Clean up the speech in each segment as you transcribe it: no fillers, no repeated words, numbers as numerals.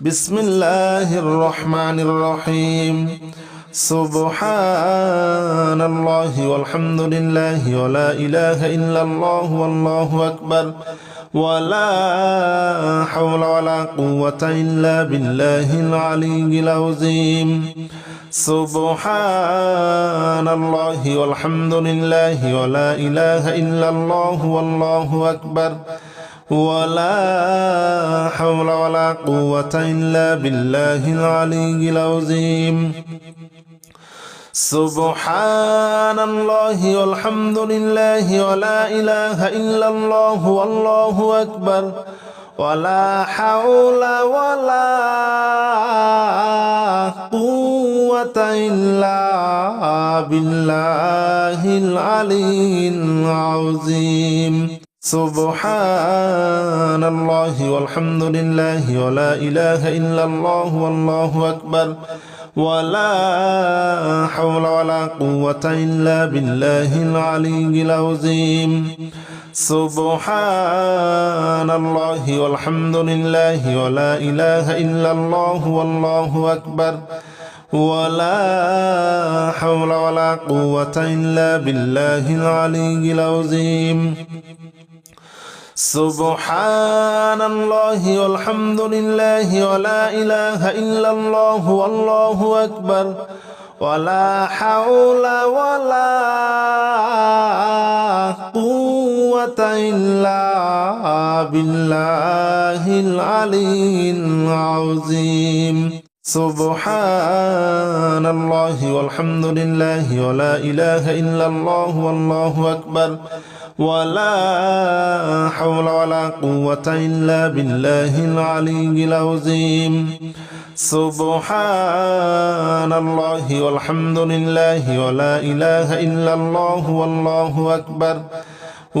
بسم الله الرحمن الرحيم سبحان الله والحمد لله ولا إله إلا الله والله أكبر ولا حول ولا قوة إلا بالله العلي العظيم سبحان الله والحمد لله ولا إله إلا الله والله أكبر ولا حول ولا قوة إلا بالله العلي العظيم سبحان الله والحمد لله ولا إله إلا الله والله أكبر ولا حول ولا قوة إلا بالله العلي العظيم سبحان الله والحمد لله ولا إله إلا الله والله أكبر ولا حول ولا قوة إلا بالله العلي العظيم سبحان الله والحمد لله ولا إله إلا الله والله أكبر ولا حول ولا قوة إلا بالله العلي العظيم سبحان الله والحمد لله ولا إله إلا الله والله أكبر ولا حول ولا قوة إلا بالله العلي العظيم سبحان الله والحمد لله ولا إله إلا الله والله أكبر ولا حول ولا قوة إلا بالله العلي العظيم سبحان الله والحمد لله ولا إله إلا الله والله أكبر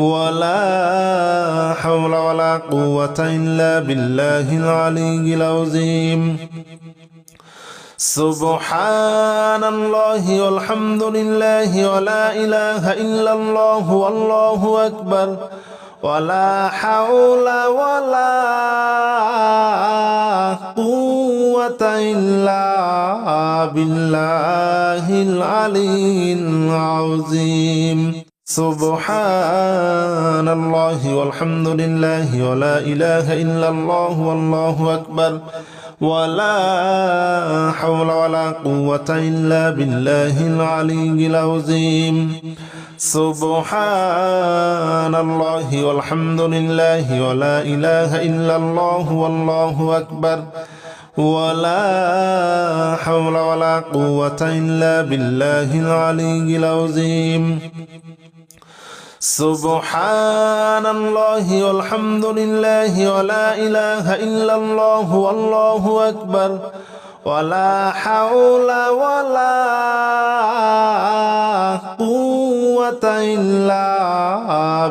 ولا حول ولا قوة إلا بالله العلي العظيم سبحان الله والحمد لله ولا إله إلا الله والله أكبر ولا حول ولا قوة إلا بالله العلي العظيم سبحان الله والحمد لله ولا إله إلا الله والله أكبر ولا حول ولا قوة إلا بالله العلي العظيم سبحان الله والحمد لله ولا إله إلا الله والله أكبر ولا حول ولا قوة إلا بالله العلي العظيم سبحان الله والحمد لله ولا إله إلا الله والله أكبر ولا حول ولا قوة إلا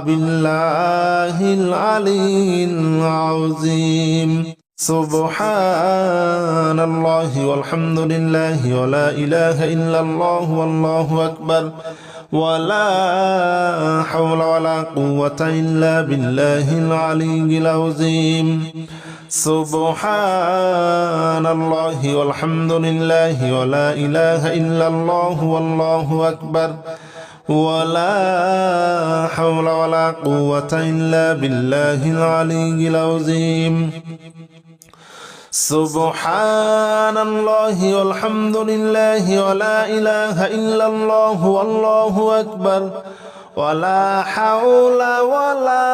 بالله العلي العظيم سبحان الله والحمد لله ولا إله إلا الله والله أكبر ولا حول ولا قوة إلا بالله العلي العظيم سبحان الله والحمد لله ولا إله إلا الله والله أكبر ولا حول ولا قوة إلا بالله العلي العظيم سبحان الله والحمد لله ولا إله إلا الله والله أكبر ولا حول ولا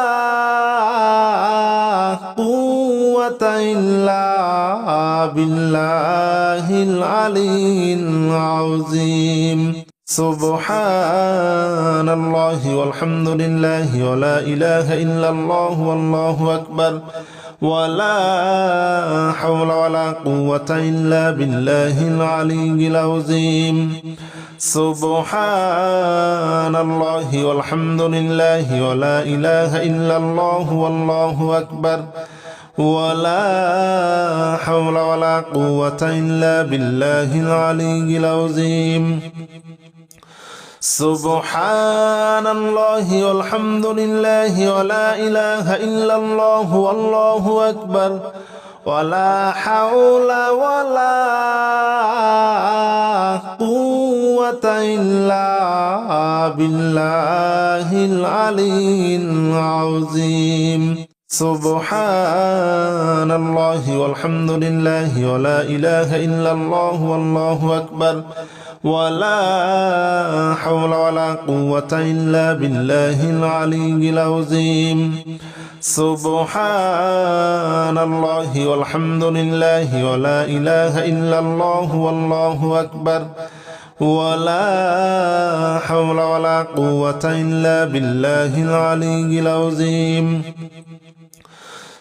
قوة إلا بالله العلي العظيم سبحان الله والحمد لله ولا إله إلا الله والله أكبر ولا حول ولا قوة إلا بالله العلي العظيم سبحان الله والحمد لله ولا إله إلا الله والله أكبر ولا حول ولا قوة إلا بالله العلي العظيم سبحان الله والحمد لله ولا إله إلا الله والله أكبر ولا حول ولا قوة إلا بالله العلي العظيم سبحان الله والحمد لله ولا إله إلا الله والله أكبر ولا حول ولا قوة إلا بالله العلي العظيم سبحان الله والحمد لله ولا إله إلا الله والله أكبر ولا حول ولا قوة إلا بالله العلي العظيم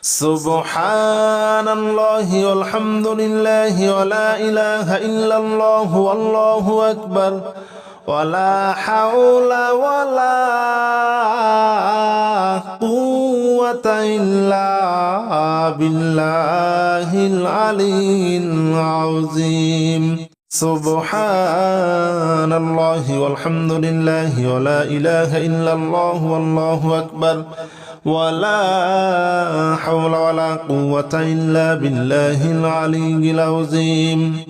سبحان الله والحمد لله ولا إله إلا الله والله أكبر ولا حول ولا قوة إلا بالله العلي العظيم سبحان الله والحمد لله ولا إله إلا الله والله أكبر ولا حول ولا قوة إلا بالله العلي العظيم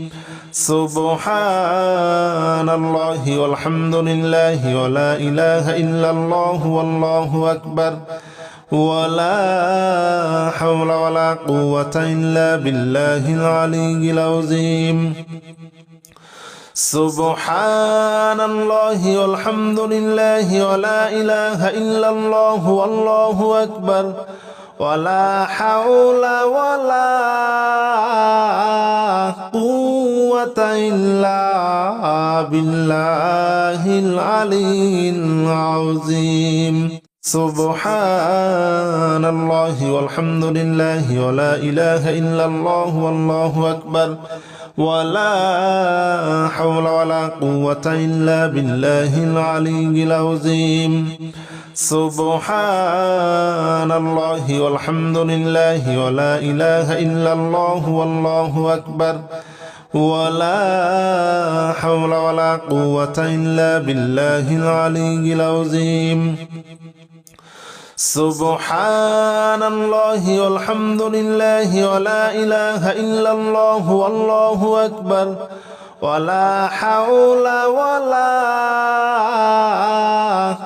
سبحان الله والحمد لله ولا إله إلا الله والله أكبر ولا حول ولا قوة إلا بالله العلي العظيم سبحان الله والحمد لله ولا إله إلا الله والله أكبر ولا حول ولا قوة إلا بالله العلي العظيم سبحان الله والحمد لله ولا إله إلا الله والله أكبر ولا حول ولا قوة إلا بالله العلي العظيم سبحان الله والحمد لله ولا إله إلا الله والله أكبر ولا حول ولا قوة إلا بالله العلي العظيم سبحان الله والحمد لله ولا إله إلا الله والله أكبر ولا حول ولا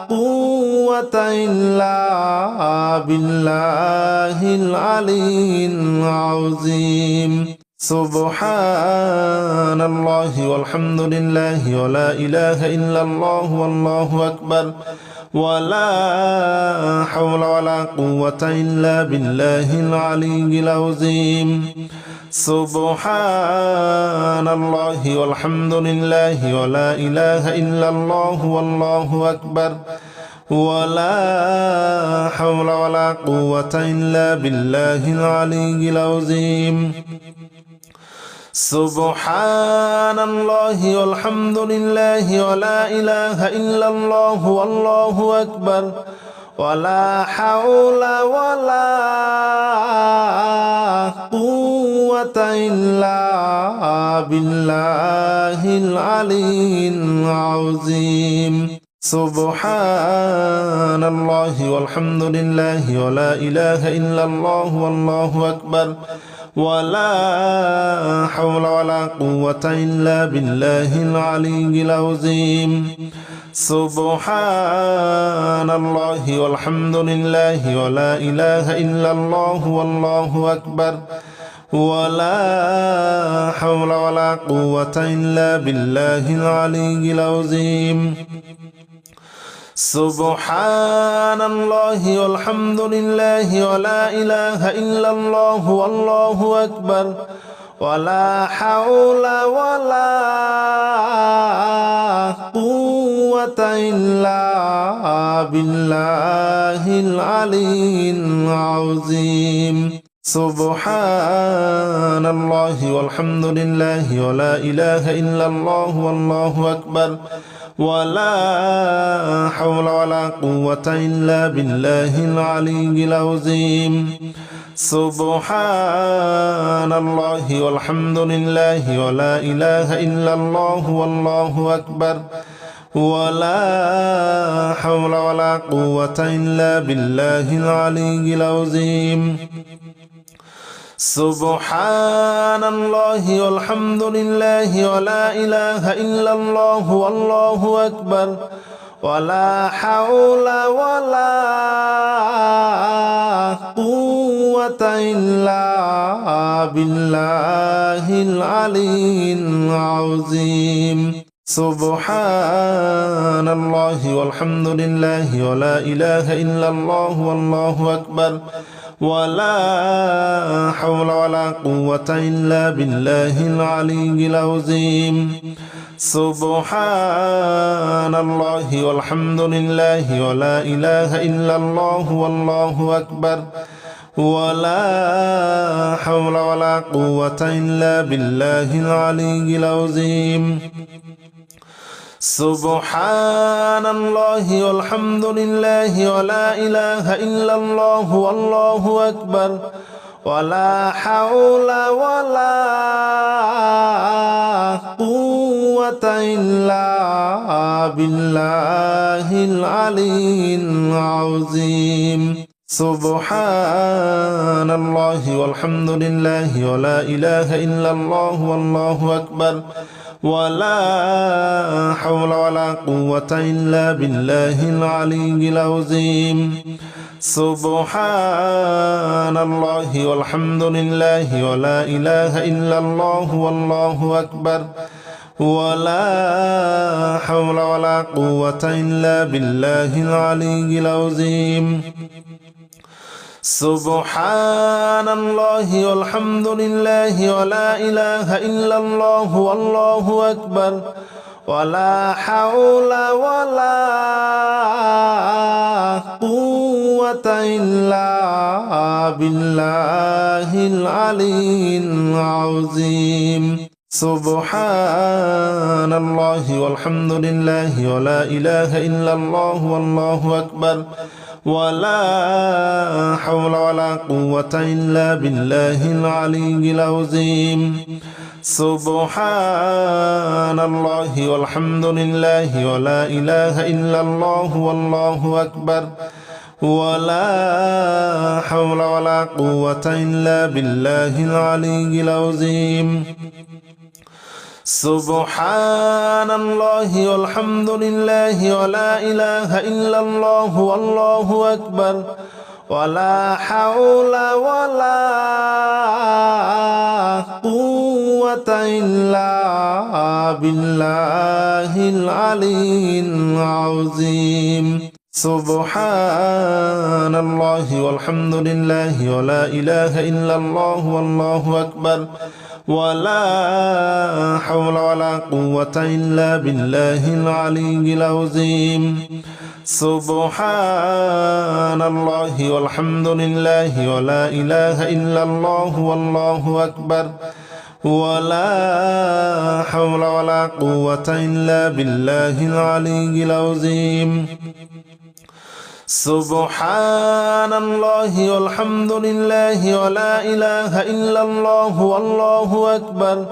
قوة إلا بالله العلي العظيم سبحان الله والحمد لله ولا إله إلا الله والله أكبر ولا حول ولا قوة إلا بالله العلي العظيم سبحان الله والحمد لله ولا إله إلا الله والله أكبر ولا حول ولا قوة إلا بالله العلي العظيم سبحان الله والحمد لله ولا إله إلا الله والله أكبر ولا حول ولا قوة إلا بالله العلي العظيم سبحان الله والحمد لله ولا إله إلا الله والله أكبر ولا حول ولا قوة إلا بالله العلي العظيم سبحان الله والحمد لله ولا إله إلا الله والله أكبر ولا حول ولا قوة إلا بالله العلي العظيم سبحان الله والحمد لله ولا إله إلا الله والله أكبر ولا حول ولا قوة إلا بالله العلي العظيم سبحان الله والحمد لله ولا إله إلا الله والله أكبر ولا حول ولا قوة إلا بالله العلي العظيم سبحان الله والحمد لله ولا إله إلا الله والله أكبر ولا حول ولا قوة إلا بالله العلي العظيم سبحان الله والحمد لله ولا إله إلا الله والله أكبر ولا حول ولا قوة إلا بالله العلي العظيم سبحان الله والحمد لله ولا إله إلا الله والله أكبر ولا حول ولا قوة إلا بالله العلي العظيم سبحان الله والحمد لله ولا إله إلا الله والله أكبر ولا حول ولا قوة إلا بالله العلي العظيم سبحان الله والحمد لله ولا إله إلا الله والله أكبر ولا حول ولا قوة إلا بالله العلي العظيم سبحان الله والحمد لله ولا إله إلا الله والله أكبر ولا حول ولا قوة إلا بالله العلي العظيم سبحان الله والحمد لله ولا إله إلا الله والله أكبر ولا حول ولا قوة إلا بالله العلي العظيم سبحان الله والحمد لله ولا إله إلا الله والله أكبر ولا حول ولا قوة إلا بالله العلي العظيم سبحان الله والحمد لله ولا إله إلا الله والله أكبر ولا حول ولا قوة إلا بالله العلي العظيم سبحان الله والحمد لله ولا إله إلا الله والله أكبر ولا حول ولا قوة إلا بالله العلي العظيم سبحان الله والحمد لله ولا إله إلا الله والله أكبر ولا حول ولا قوة إلا بالله العلي العظيم سبحان الله والحمد لله ولا إله إلا الله والله أكبر ولا حول ولا قوة إلا بالله العلي العظيم سبحان الله والحمد لله ولا إله إلا الله والله أكبر ولا حول ولا قوة إلا بالله العلي العظيم سبحان الله والحمد لله ولا إله إلا الله والله أكبر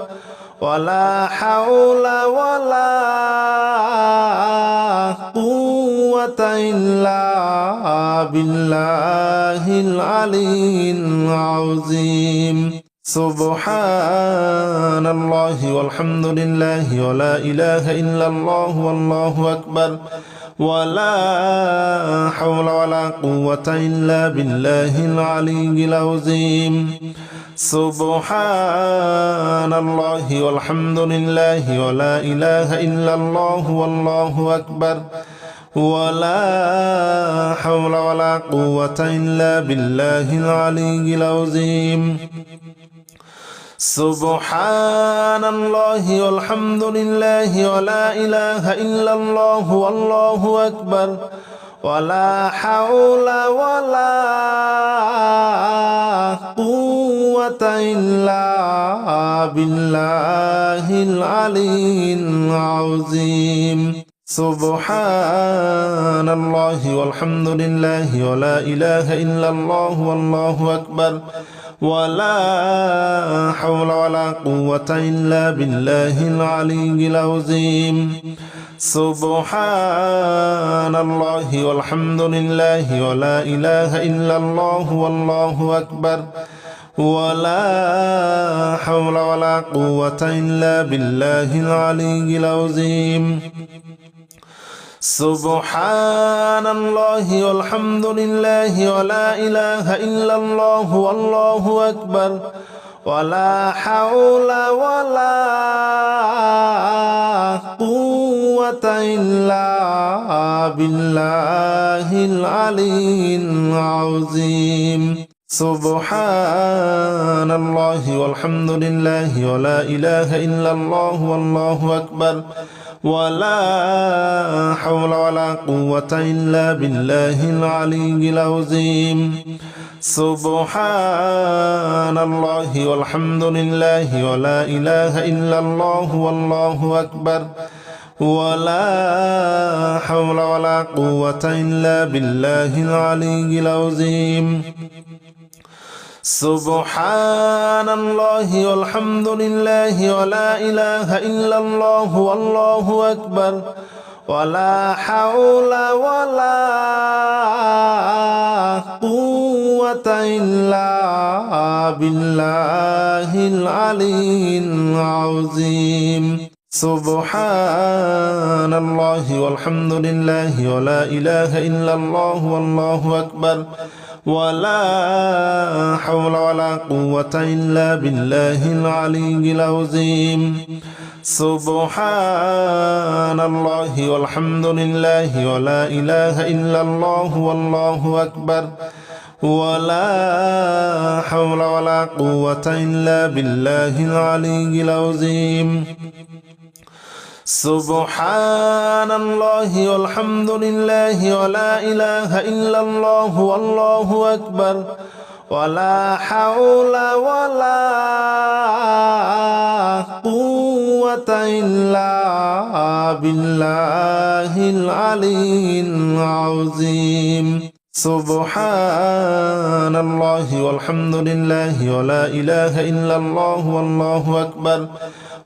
ولا حول ولا قوة إلا بالله العلي العظيم سبحان الله والحمد لله ولا إله إلا الله والله أكبر ولا حول ولا قوة إلا بالله العلي العظيم سبحان الله والحمد لله ولا إله إلا الله والله أكبر ولا حول ولا قوة إلا بالله العلي العظيم سبحان الله والحمد لله ولا إله إلا الله والله أكبر ولا حول ولا قوة إلا بالله العلي العظيم سبحان الله والحمد لله ولا إله إلا الله والله أكبر ولا حول ولا قوة إلا بالله العلي العظيم سبحان الله والحمد لله ولا إله إلا الله والله أكبر ولا حول ولا قوة إلا بالله العلي العظيم سبحان الله والحمد لله ولا إله إلا الله والله أكبر ولا حول ولا قوة إلا بالله العلي العظيم سبحان الله والحمد لله ولا إله إلا الله والله أكبر ولا حول ولا قوة إلا بالله العلي العظيم سبحان الله والحمد لله ولا إله إلا الله والله أكبر ولا حول ولا قوة إلا بالله العلي العظيم سبحان الله والحمد لله ولا إله إلا الله والله أكبر ولا حول ولا قوة إلا بالله العلي العظيم سبحان الله والحمد لله ولا إله إلا الله والله أكبر ولا حول ولا قوة إلا بالله العلي العظيم سبحان الله والحمد لله ولا إله إلا الله والله أكبر ولا حول ولا قوة إلا بالله العلي العظيم سبحان الله والحمد لله ولا إله إلا الله والله أكبر ولا حول ولا قوة إلا بالله العلي العظيم سبحان الله والحمد لله ولا إله إلا الله والله أكبر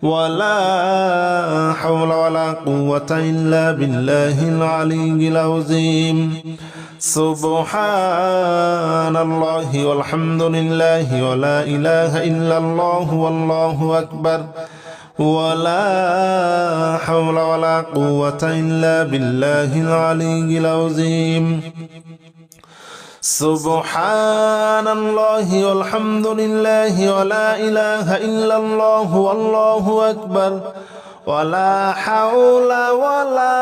ولا حول ولا قوة إلا بالله العلي العظيم سبحان الله والحمد لله ولا إله إلا الله والله أكبر ولا حول ولا قوة إلا بالله العلي العظيم سبحان الله والحمد لله ولا إله إلا الله والله أكبر ولا حول ولا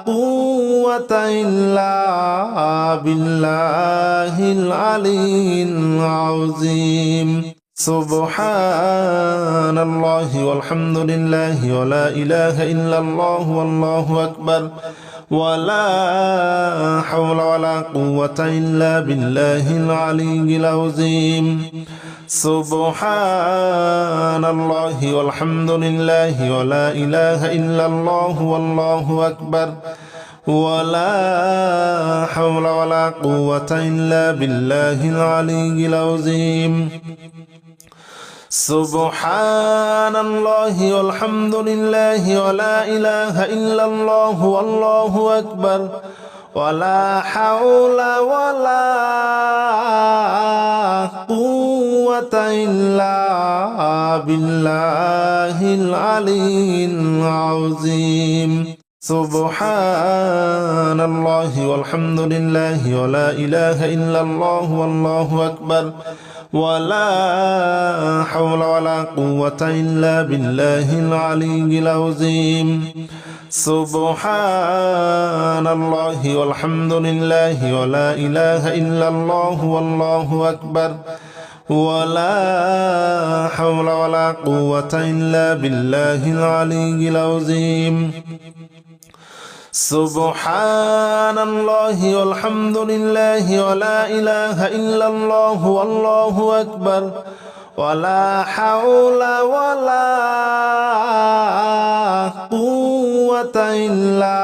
قوة إلا بالله العلي العظيم سبحان الله والحمد لله ولا إله إلا الله والله أكبر ولا حول ولا قوة إلا بالله العلي العظيم سبحان الله والحمد لله ولا إله إلا الله والله أكبر ولا حول ولا قوة إلا بالله العلي العظيم سبحان الله والحمد لله ولا إله إلا الله والله أكبر ولا حول ولا قوة إلا بالله العلي العظيم سبحان الله والحمد لله ولا إله إلا الله والله أكبر ولا حول ولا قوة إلا بالله العلي العظيم سبحان الله والحمد لله ولا إله إلا الله والله أكبر ولا حول ولا قوة إلا بالله العلي العظيم سبحان الله والحمد لله ولا إله إلا الله والله أكبر ولا حول ولا قوة إلا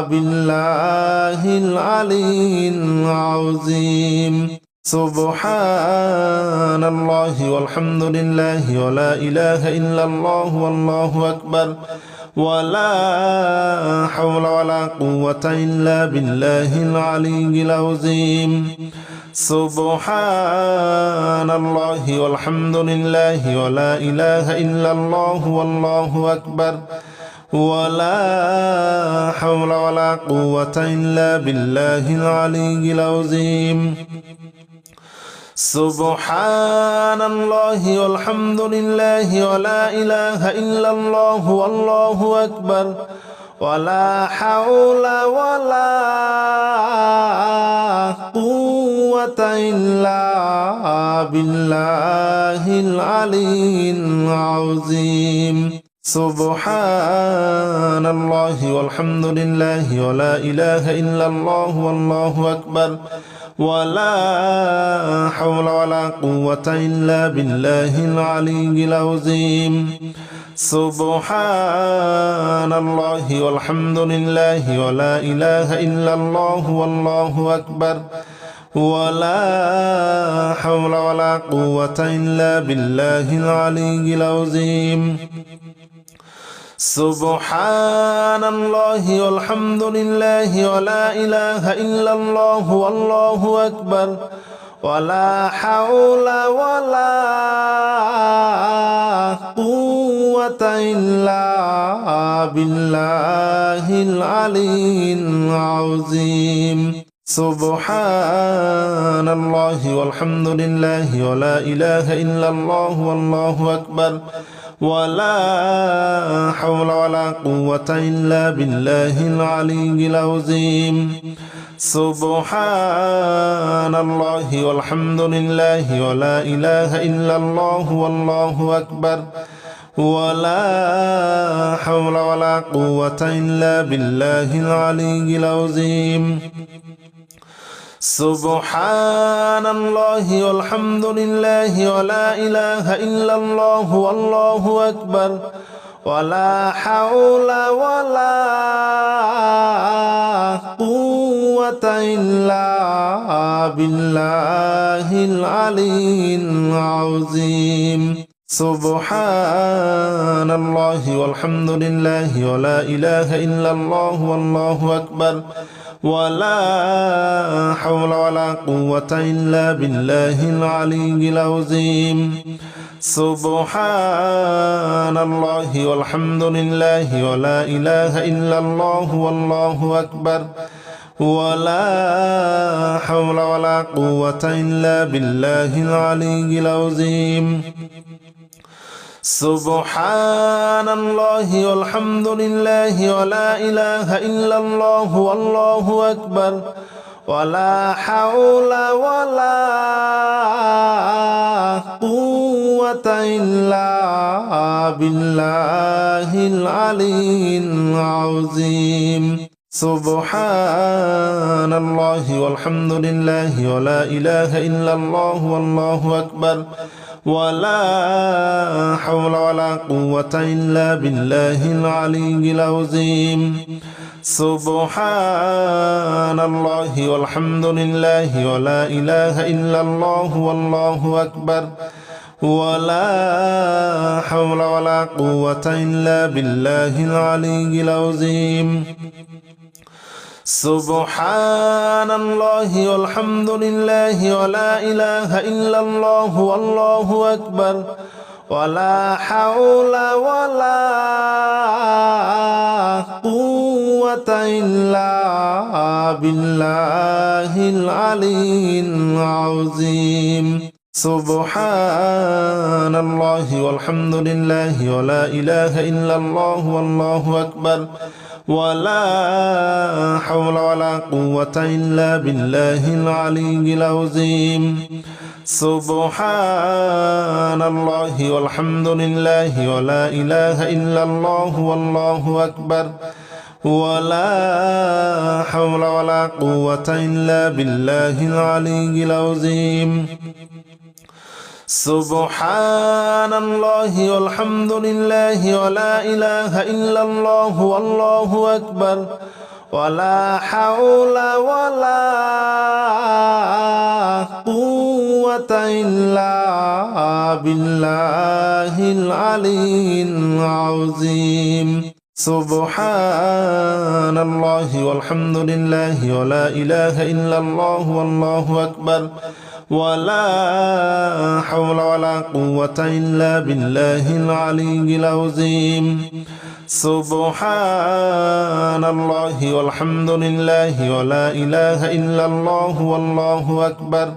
بالله العلي العظيم سبحان الله والحمد لله ولا إله إلا الله والله أكبر ولا حول ولا قوة إلا بالله العلي العظيم سبحان الله والحمد لله ولا إله إلا الله والله أكبر ولا حول ولا قوة إلا بالله العلي العظيم سبحان الله والحمد لله ولا إله إلا الله والله أكبر ولا حول ولا قوة إلا بالله العلي العظيم سبحان الله والحمد لله ولا إله إلا الله والله أكبر ولا حول ولا قوة إلا بالله العلي العظيم سبحان الله والحمد لله ولا إله إلا الله والله أكبر ولا حول ولا قوة إلا بالله العلي العظيم سبحان الله والحمد لله ولا إله إلا الله والله أكبر ولا حول ولا قوة إلا بالله العلي العظيم سبحان الله والحمد لله ولا إله إلا الله والله أكبر ولا حول ولا قوة إلا بالله العلي العظيم سبحان الله والحمد لله ولا إله إلا الله والله أكبر ولا حول ولا قوة إلا بالله العلي العظيم سبحان الله والحمد لله ولا إله إلا الله والله أكبر ولا حول ولا قوة إلا بالله العلي العظيم سبحان الله والحمد لله ولا إله إلا الله والله أكبر ولا حول ولا قوة إلا بالله العلي العظيم سبحان الله والحمد لله ولا إله إلا الله والله أكبر ولا حول ولا قوة إلا بالله العلي العظيم سبحان الله والحمد لله ولا إله إلا الله والله أكبر ولا حول ولا قوة إلا بالله العلي العظيم سبحان الله والحمد لله ولا إله إلا الله والله أكبر ولا حول ولا قوة إلا بالله العلي العظيم سبحان الله والحمد لله ولا إله إلا الله والله أكبر ولا حول ولا قوة إلا بالله العلي العظيم سبحان الله والحمد لله ولا إله إلا الله والله أكبر ولا حول ولا قوة إلا بالله العلي العظيم سبحان الله والحمد لله ولا إله إلا الله والله أكبر ولا حول ولا قوة إلا بالله العلي العظيم سبحان الله والحمد لله ولا إله إلا الله والله أكبر ولا حول ولا قوة إلا بالله العلي العظيم سبحان الله والحمد لله ولا إله إلا الله والله أكبر ولا حول ولا قوة إلا بالله العلي العظيم سبحان الله والحمد لله ولا إله إلا الله والله أكبر ولا حول ولا قوة إلا بالله العلي العظيم سبحان الله والحمد لله ولا إله إلا الله والله أكبر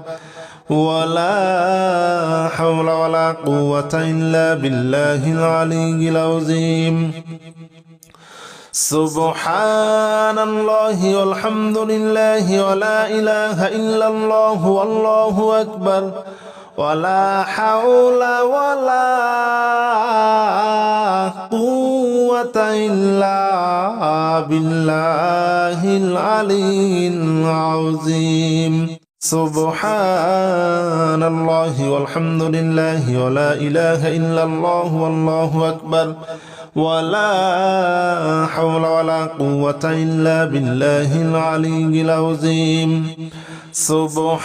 ولا حول ولا قوة إلا بالله العلي العظيم سبحان الله والحمد لله ولا إله إلا الله والله أكبر ولا حول ولا قوة إلا بالله العلي العظيم سبحان الله والحمد لله ولا إله إلا الله والله أكبر ولا حول ولا قوة إلا بالله العلي العظيم سبحان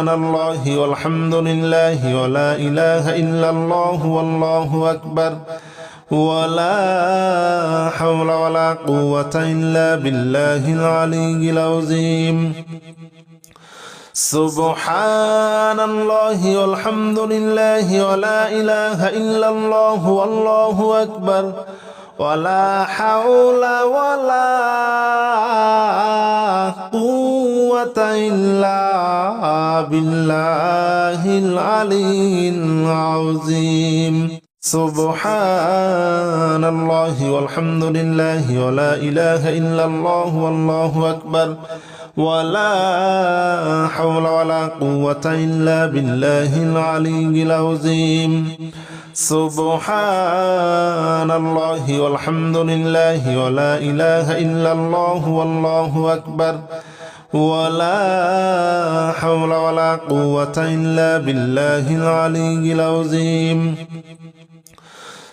الله والحمد لله ولا إله إلا الله والله أكبر ولا حول ولا قوة إلا بالله العلي العظيم سبحان الله والحمد لله ولا إله إلا الله والله أكبر ولا حول ولا قوة إلا بالله العلي العظيم سبحان الله والحمد لله ولا إله إلا الله والله أكبر ولا حول ولا قوة إلا بالله العلي العظيم سبحان الله والحمد لله ولا إله إلا الله والله أكبر ولا حول ولا قوة إلا بالله العلي العظيم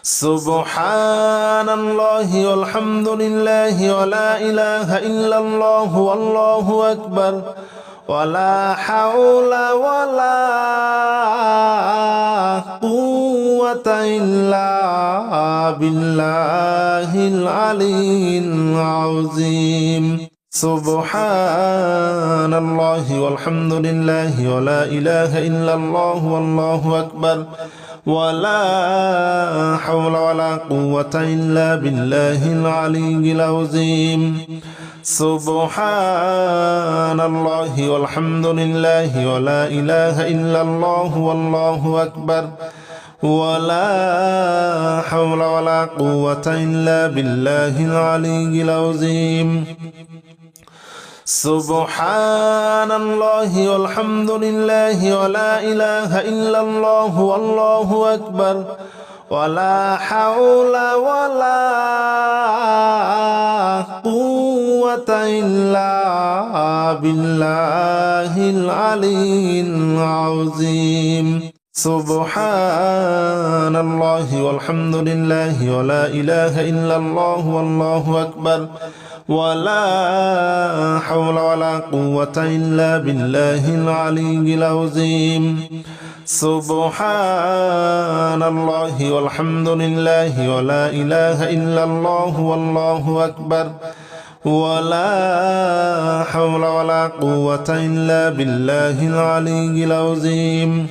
سبحان الله والحمد لله ولا إله إلا الله والله أكبر ولا حول ولا قوة إلا بالله العلي العظيم سبحان الله والحمد لله ولا إله إلا الله والله أكبر ولا حول ولا قوة إلا بالله العلي العظيم سبحان الله والحمد لله ولا إله إلا الله والله أكبر ولا حول ولا قوة إلا بالله العلي العظيم سبحان الله والحمد لله ولا إله إلا الله والله أكبر ولا حول ولا قوة إلا بالله العلي العظيم سبحان الله والحمد لله ولا إله إلا الله والله أكبر ولا حول ولا قوة إلا بالله العلي العظيم سبحان الله والحمد لله ولا إله إلا الله والله أكبر ولا حول ولا قوة إلا بالله العلي العظيم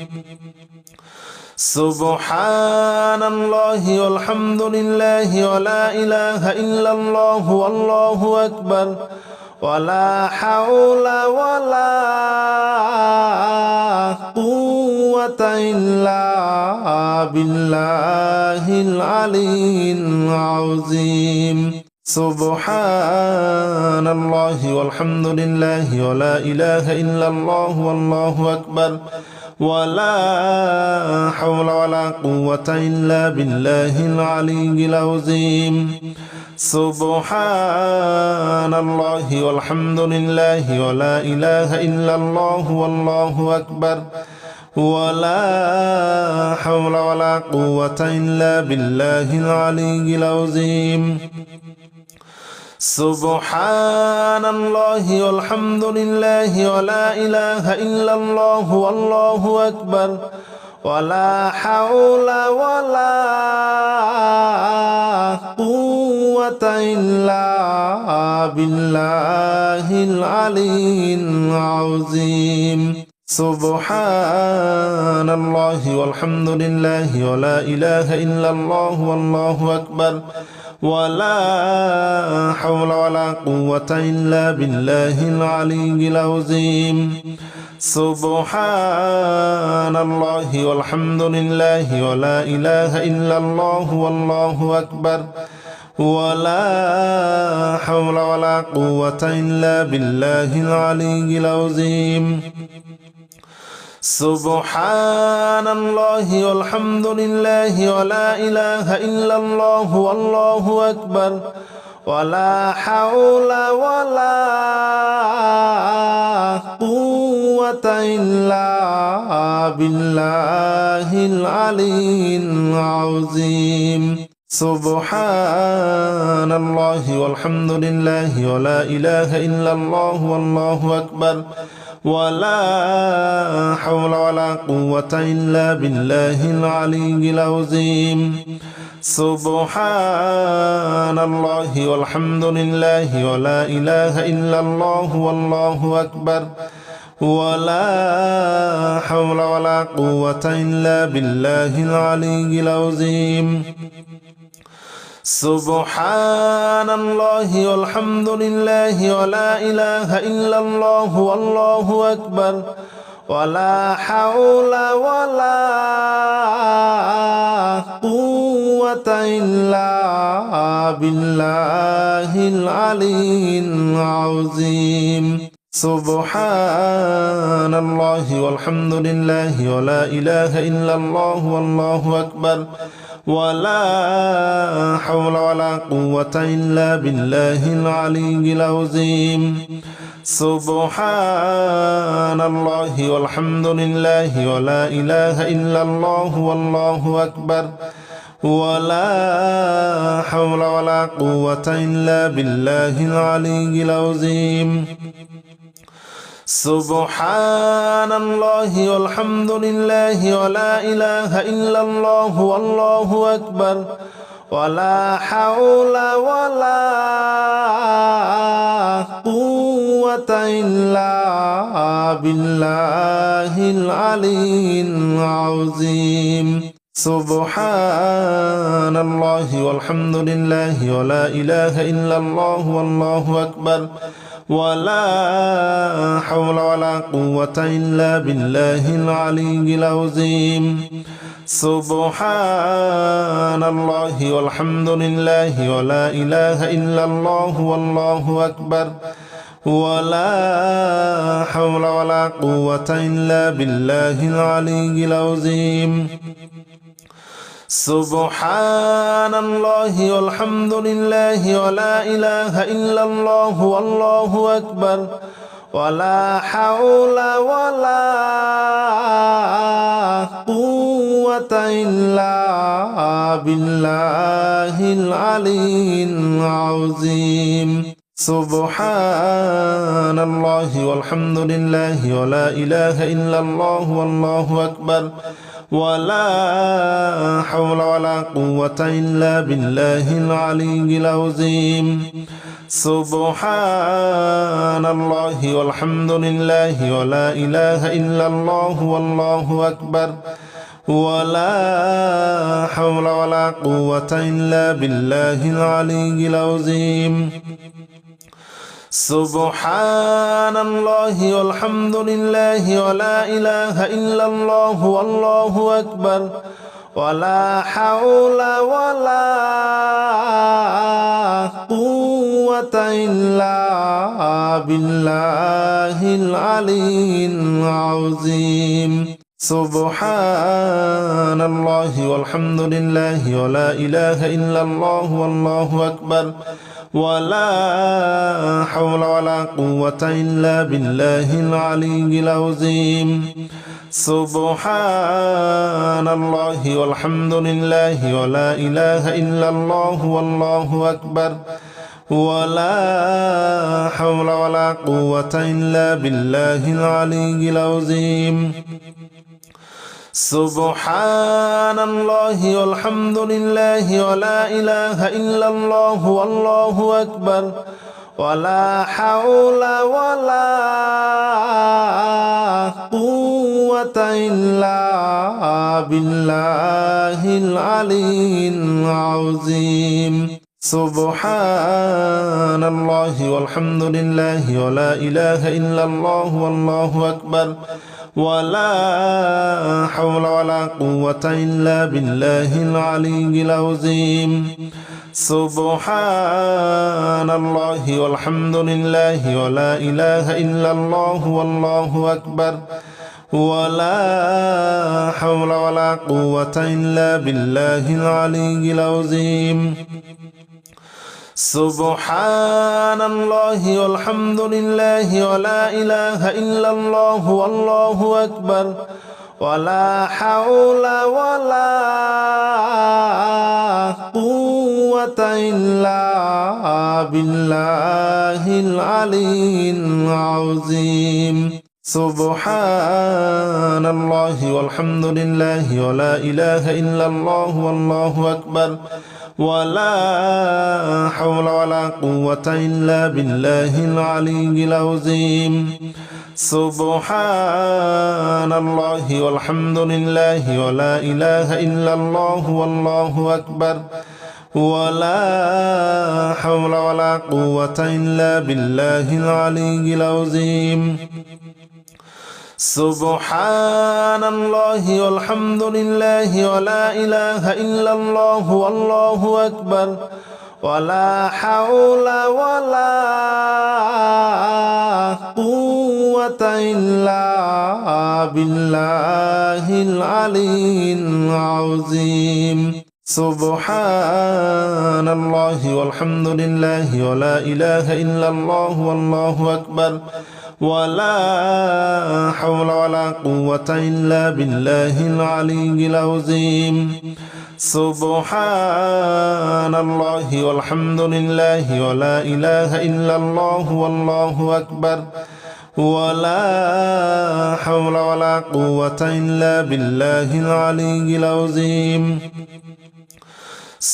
سبحان الله والحمد لله ولا إله إلا الله والله أكبر ولا حول ولا قوة إلا بالله العلي العظيم سبحان الله والحمد لله ولا إله إلا الله والله أكبر ولا حول ولا قوة إلا بالله العلي العظيم سبحان الله والحمد لله ولا إله إلا الله والله أكبر ولا حول ولا قوة إلا بالله العلي العظيم سبحان الله والحمد لله ولا إله إلا الله والله أكبر ولا حول ولا قوة إلا بالله العلي العظيم سبحان الله والحمد لله ولا إله إلا الله والله أكبر ولا حول ولا قوة إلا بالله العلي العظيم سبحان الله والحمد لله ولا إله إلا الله والله أكبر ولا حول ولا قوة إلا بالله العلي العظيم سبحان الله والحمد لله ولا إله إلا الله والله أكبر ولا حول ولا قوة إلا بالله العلي العظيم سبحان الله والحمد لله ولا إله إلا الله والله أكبر ولا حول ولا قوة إلا بالله العلي العظيم سبحان الله والحمد لله ولا إله إلا الله والله أكبر ولا حول ولا قوة إلا بالله العلي العظيم سبحان الله والحمد لله ولا إله إلا الله والله أكبر ولا حول ولا قوة إلا بالله العلي العظيم سبحان الله والحمد لله ولا إله إلا الله والله أكبر ولا حول ولا قوة إلا بالله العلي العظيم سبحان الله والحمد لله ولا إله إلا الله والله أكبر ولا حول ولا قوة إلا بالله العلي العظيم سبحان الله والحمد لله ولا إله إلا الله والله أكبر ولا حول ولا قوة إلا بالله العلي العظيم سبحان الله والحمد لله ولا إله إلا الله والله أكبر ولا حول ولا قوة إلا بالله العلي العظيم سبحان الله والحمد لله ولا إله إلا الله والله أكبر ولا حول ولا قوة إلا بالله العلي العظيم سبحان الله والحمد لله ولا إله إلا الله والله أكبر ولا حول ولا قوة إلا بالله العلي العظيم سبحان الله والحمد لله ولا إله إلا الله والله أكبر ولا حول ولا قوة إلا بالله العلي العظيم سبحان الله والحمد لله ولا إله إلا الله والله أكبر ولا حول ولا قوة إلا بالله العلي العظيم سبحان الله والحمد لله ولا إله إلا الله والله أكبر ولا حول ولا قوة إلا بالله العلي العظيم سبحان الله والحمد لله ولا إله إلا الله والله أكبر ولا حول ولا قوة إلا بالله العلي العظيم سبحان الله والحمد لله ولا إله إلا الله والله أكبر ولا حول ولا قوة إلا بالله العلي العظيم سبحان الله والحمد لله ولا إله إلا الله والله أكبر ولا حول ولا قوة إلا بالله العلي العظيم سبحان الله والحمد لله ولا إله إلا الله والله أكبر ولا حول ولا قوة إلا بالله العلي العظيم سبحان الله والحمد لله ولا إله إلا الله والله أكبر ولا حول ولا قوة إلا بالله العلي العظيم سبحان الله والحمد لله ولا إله إلا الله والله أكبر ولا حول ولا قوة إلا بالله العلي العظيم سبحان الله والحمد لله ولا إله إلا الله والله أكبر ولا حول ولا قوة إلا بالله العلي العظيم سبحان الله والحمد لله ولا إله إلا الله والله أكبر ولا حول ولا قوة إلا بالله العلي العظيم سبحان الله والحمد لله ولا إله إلا الله والله أكبر ولا حول ولا قوة إلا بالله العلي العظيم سبحان الله والحمد لله ولا إله إلا الله والله أكبر ولا حول ولا قوة إلا بالله العلي العظيم سبحان الله والحمد لله ولا إله إلا الله والله أكبر ولا حول ولا قوة إلا بالله العلي العظيم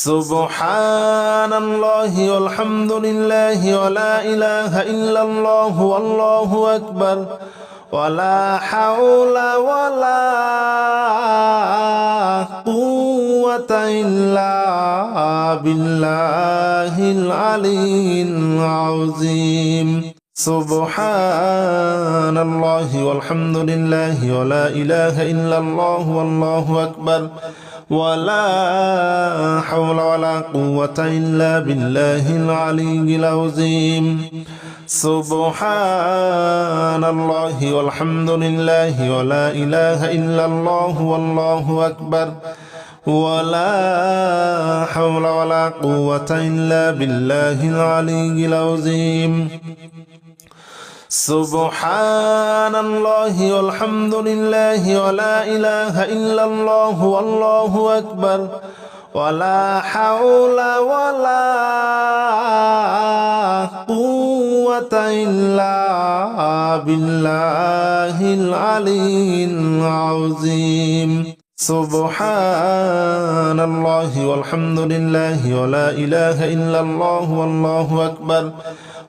سبحان الله والحمد لله ولا إله إلا الله والله أكبر ولا حول ولا قوة إلا بالله العلي العظيم سبحان الله والحمد لله ولا إله إلا الله والله أكبر ولا حول ولا قوة إلا بالله العلي العظيم سبحان الله والحمد لله ولا إله إلا الله والله أكبر ولا حول ولا قوة إلا بالله العلي العظيم سبحان الله والحمد لله ولا إله إلا الله والله أكبر ولا حول ولا قوة إلا بالله العلي العظيم سبحان الله والحمد لله ولا إله إلا الله والله أكبر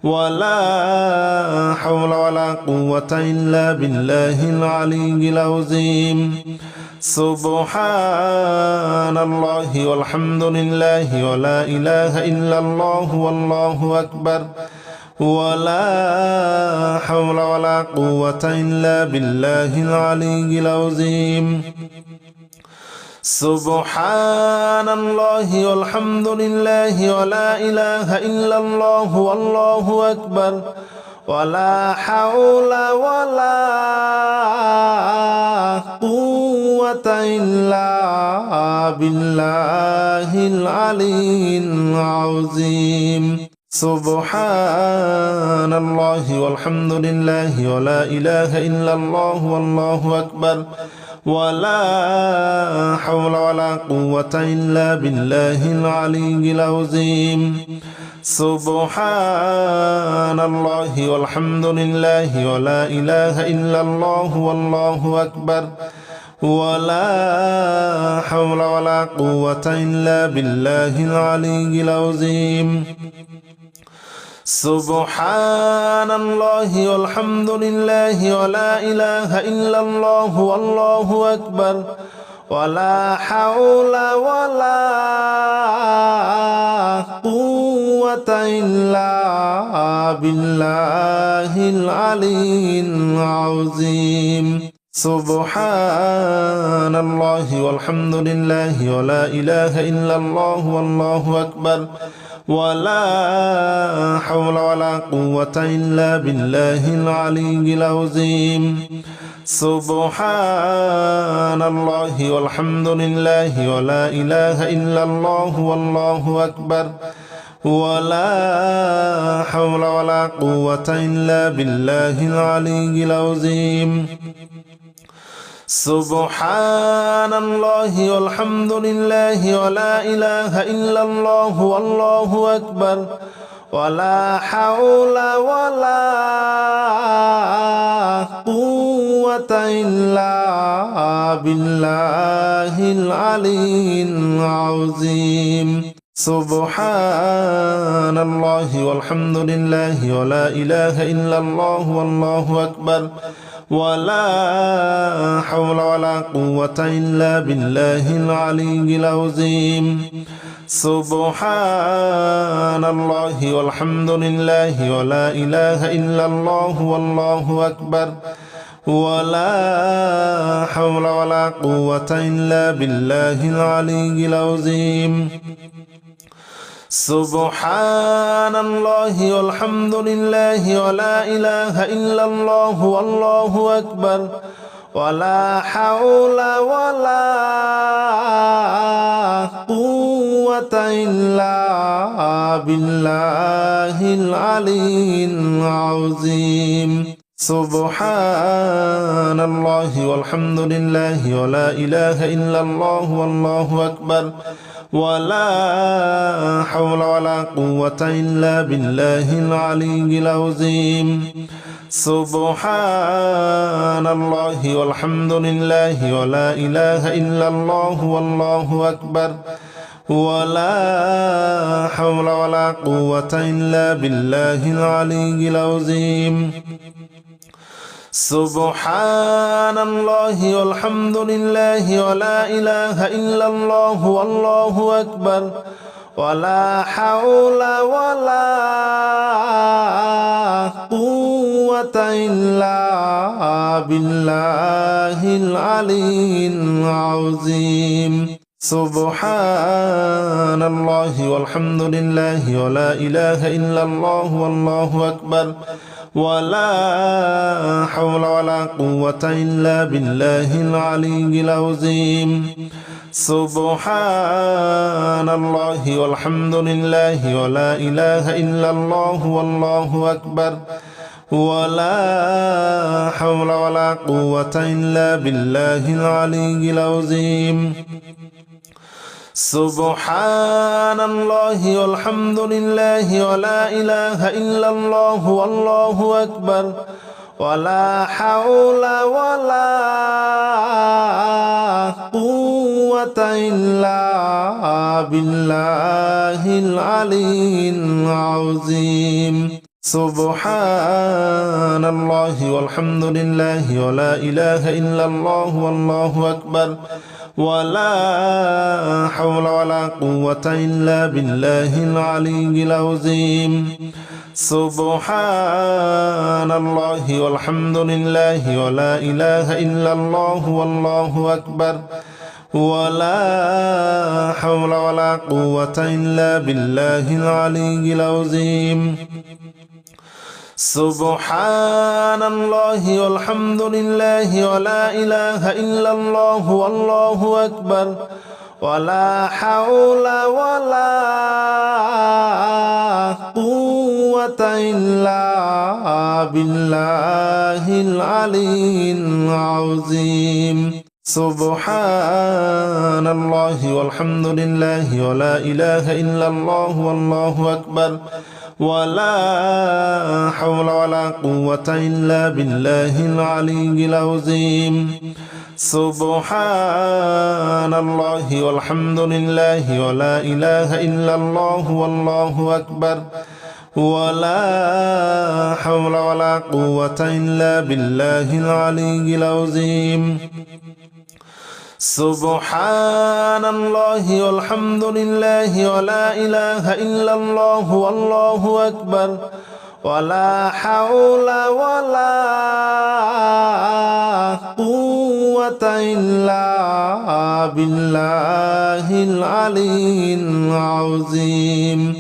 ولا حول ولا قوة إلا بالله العلي العظيم سبحان الله والحمد لله ولا إله إلا الله والله أكبر ولا حول ولا قوة إلا بالله العلي العظيم سبحان الله والحمد لله ولا إله إلا الله والله أكبر ولا حول ولا قوة إلا بالله العلي العظيم سبحان الله والحمد لله ولا إله إلا الله والله أكبر ولا حول ولا قوة إلا بالله العلي العظيم سبحان الله والحمد لله ولا إله إلا الله والله أكبر ولا حول ولا قوة إلا بالله العلي العظيم سبحان الله والحمد لله ولا إله إلا الله والله أكبر ولا حول ولا قوة إلا بالله العلي العظيم سبحان الله والحمد لله ولا إله إلا الله والله أكبر ولا حول ولا قوة إلا بالله العلي العظيم سبحان الله والحمد لله ولا إله إلا الله والله أكبر ولا حول ولا قوة إلا بالله العلي العظيم سبحان الله والحمد لله ولا إله إلا الله والله أكبر ولا حول ولا قوة إلا بالله العلي العظيم سبحان الله والحمد لله ولا إله إلا الله والله أكبر ولا حول ولا قوة إلا بالله العلي العظيم سبحان الله والحمد لله ولا إله إلا الله والله أكبر ولا حول ولا قوة إلا بالله العلي العظيم سبحان الله والحمد لله ولا إله إلا الله والله أكبر ولا حول ولا قوة إلا بالله العلي العظيم سبحان الله والحمد لله ولا إله إلا الله والله أكبر ولا حول ولا قوة إلا بالله العلي العظيم سبحان الله والحمد لله ولا إله إلا الله والله أكبر ولا حول ولا قوة إلا بالله العلي العظيم سبحان الله والحمد لله ولا إله إلا الله والله أكبر ولا حول ولا قوة إلا بالله العلي العظيم سبحان الله والحمد لله ولا إله إلا الله والله أكبر ولا حول ولا قوة إلا بالله العلي العظيم سبحان الله والحمد لله ولا إله إلا الله والله أكبر ولا حول ولا قوة إلا بالله العلي العظيم سبحان الله والحمد لله ولا إله إلا الله والله أكبر ولا حول ولا قوة إلا بالله العلي العظيم سبحان الله والحمد لله ولا إله إلا الله والله أكبر ولا حول ولا قوة إلا بالله العلي العظيم سبحان الله والحمد لله ولا إله إلا الله والله أكبر ولا حول ولا قوة إلا بالله العلي العظيم سبحان الله والحمد لله ولا إله إلا الله والله أكبر ولا حول ولا قوة إلا بالله العلي العظيم سبحان الله والحمد لله ولا إله إلا الله والله أكبر ولا حول ولا قوة إلا بالله العلي العظيم سبحان الله والحمد لله ولا إله إلا الله والله أكبر ولا حول ولا قوة إلا بالله العلي العظيم سبحان الله والحمد لله ولا إله إلا الله والله أكبر ولا حول ولا قوة إلا بالله العلي العظيم